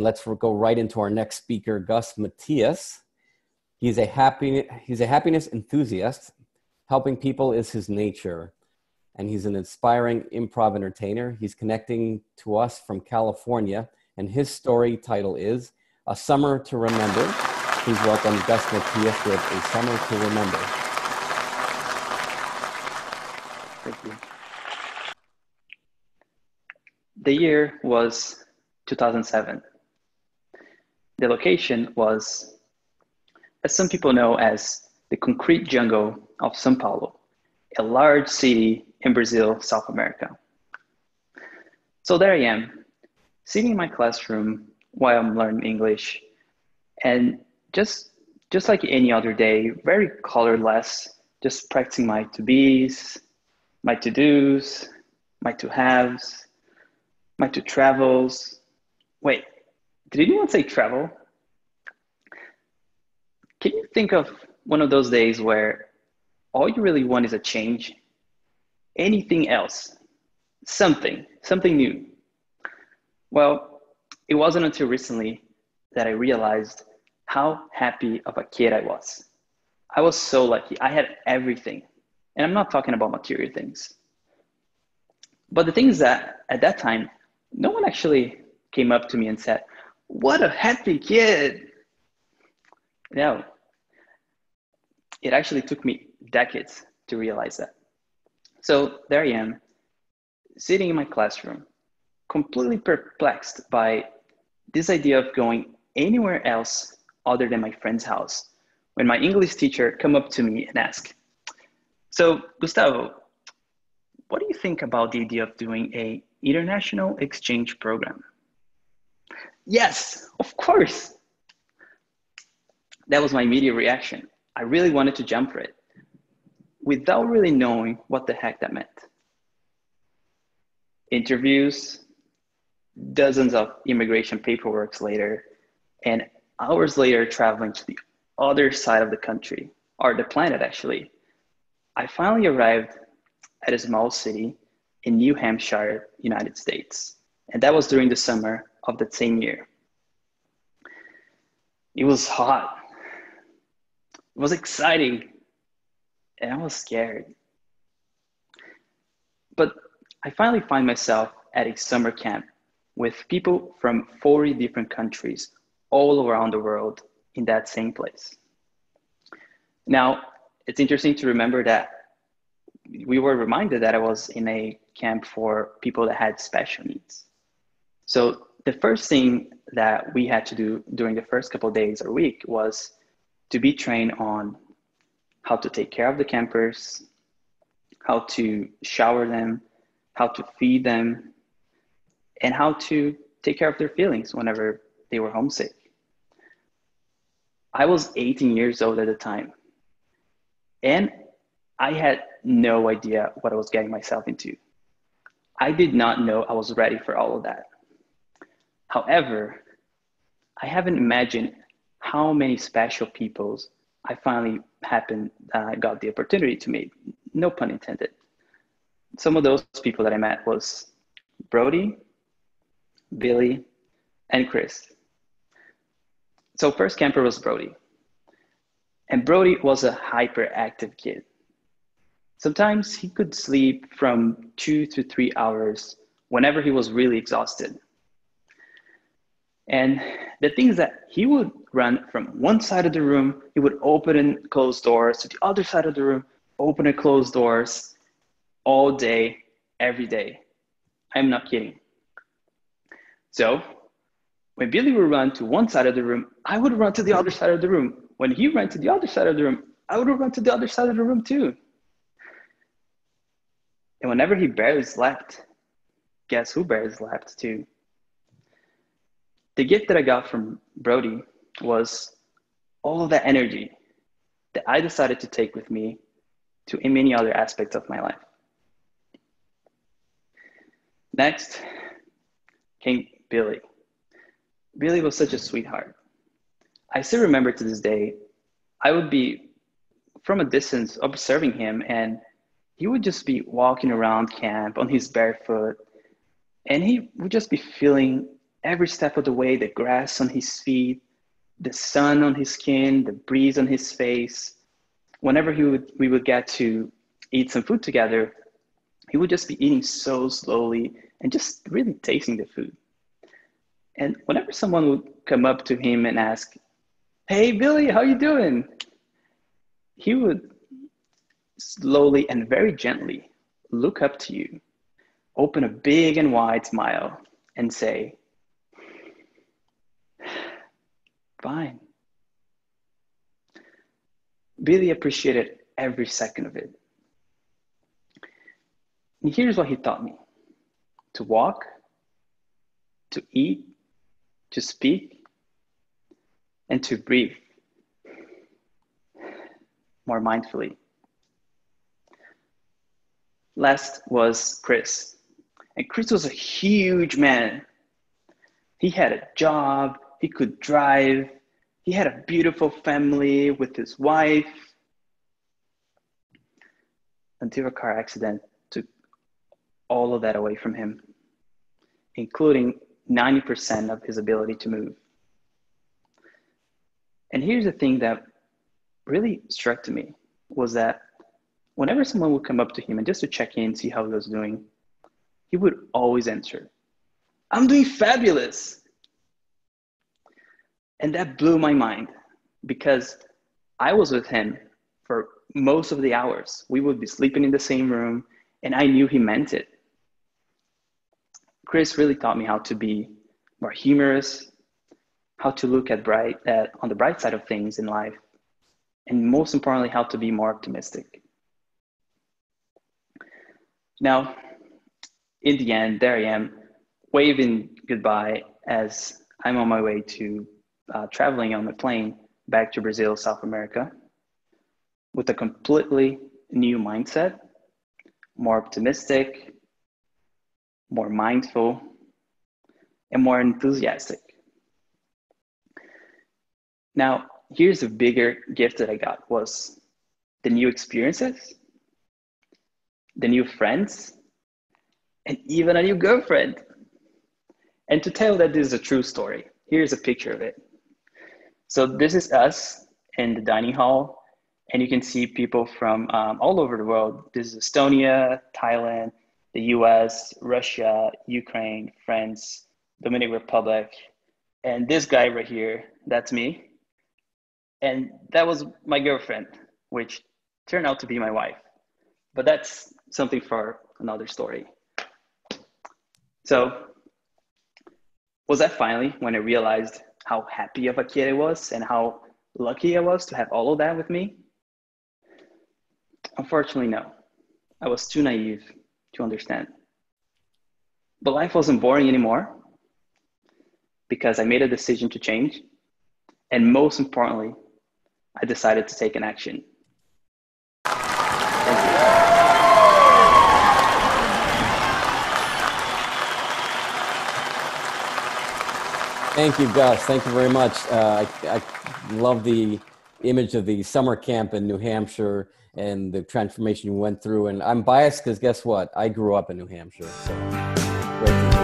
let's go right into our next speaker, Gus Matias. He's a happiness enthusiast. Helping people is his nature. And he's an inspiring improv entertainer. He's connecting to us from California, and his story title is A Summer to Remember. Please welcome Gus Matias with A Summer to Remember. Thank you. The year was 2007. The location was, as some people know, as the concrete jungle of São Paulo, a large city in Brazil, South America. So there I am, sitting in my classroom while I'm learning English, and just like any other day, very colorless, just practicing my to-bes, my to-dos, my to-haves, my to-travels. Wait, did anyone say travel? Can you think of one of those days where all you really want is a change? Anything else? Something new. Well, it wasn't until recently that I realized how happy of a kid I was. I was so lucky. I had everything. And I'm not talking about material things. But the thing is that at that time, no one actually came up to me and said, "What a happy kid." No. It actually took me decades to realize that. So there I am, sitting in my classroom, completely perplexed by this idea of going anywhere else other than my friend's house, when my English teacher come up to me and ask, "So, Gustavo, what do you think about the idea of doing an international exchange program?" Yes, of course. That was my immediate reaction. I really wanted to jump for it, without really knowing what the heck that meant. Interviews, dozens of immigration paperwork later, and hours later traveling to the other side of the country, or the planet actually, I finally arrived at a small city in New Hampshire, United States. And that was during the summer of that same year. It was hot. It was exciting. And I was scared. But I finally find myself at a summer camp with people from 40 different countries all around the world in that same place. Now, it's interesting to remember that we were reminded that I was in a camp for people that had special needs. So the first thing that we had to do during the first couple of days or week was to be trained on how to take care of the campers, how to shower them, how to feed them, and how to take care of their feelings whenever they were homesick. I was 18 years old at the time, and I had no idea what I was getting myself into. I did not know I was ready for all of that. However, I haven't imagined how many special people I finally got the opportunity to meet, no pun intended. Some of those people that I met was Brody, Billy, and Chris. So first camper was Brody. And Brody was a hyperactive kid. Sometimes he could sleep from 2 to 3 hours whenever he was really exhausted. And the thing is that he would run from one side of the room, he would open and close doors, to the other side of the room, open and close doors, all day, every day. I'm not kidding. So when Billy would run to one side of the room, I would run to the other side of the room. When he ran to the other side of the room, I would run to the other side of the room too. And whenever he barely slept, guess who barely slept too? The gift that I got from Brody was all of that energy that I decided to take with me to many other aspects of my life. Next came Billy. Billy was such a sweetheart. I still remember to this day, I would be from a distance observing him, and he would just be walking around camp on his barefoot, and he would just be feeling every step of the way, the grass on his feet, the sun on his skin, the breeze on his face. Whenever we would get to eat some food together, he would just be eating so slowly and just really tasting the food. And whenever someone would come up to him and ask, "Hey, Billy, how you doing?" he would slowly and very gently look up to you, open a big and wide smile, and say, "Fine." Billy appreciated every second of it. And here's what he taught me: to walk, to eat, to speak, and to breathe more mindfully. Last was Chris. And Chris was a huge man. He had a job, he could drive, he had a beautiful family with his wife, until a car accident took all of that away from him, including 90% of his ability to move. And here's the thing that really struck to me was that whenever someone would come up to him and just to check in, see how he was doing, he would always answer, "I'm doing fabulous." And that blew my mind because I was with him for most of the hours. We would be sleeping in the same room, and I knew he meant it. Chris really taught me how to be more humorous, how to look at on the bright side of things in life, and most importantly, how to be more optimistic. Now, in the end, there I am, waving goodbye as I'm on my way to traveling on a plane back to Brazil, South America, with a completely new mindset, more optimistic, more mindful, and more enthusiastic. Now, here's a bigger gift that I got was the new experiences, the new friends, and even a new girlfriend. And to tell that this is a true story, here's a picture of it. So this is us in the dining hall, and you can see people from all over the world. This is Estonia, Thailand, the US, Russia, Ukraine, France, Dominican Republic, and this guy right here, that's me. And that was my girlfriend, which turned out to be my wife. But that's something for another story. So was that finally when I realized how happy of a kid I was and how lucky I was to have all of that with me? Unfortunately, no. I was too naive to understand. But life wasn't boring anymore because I made a decision to change. And most importantly, I decided to take an action. Thank you. Thank you, Gus. Thank you very much. I love the image of the summer camp in New Hampshire and the transformation you went through. And I'm biased because guess what? I grew up in New Hampshire. So great to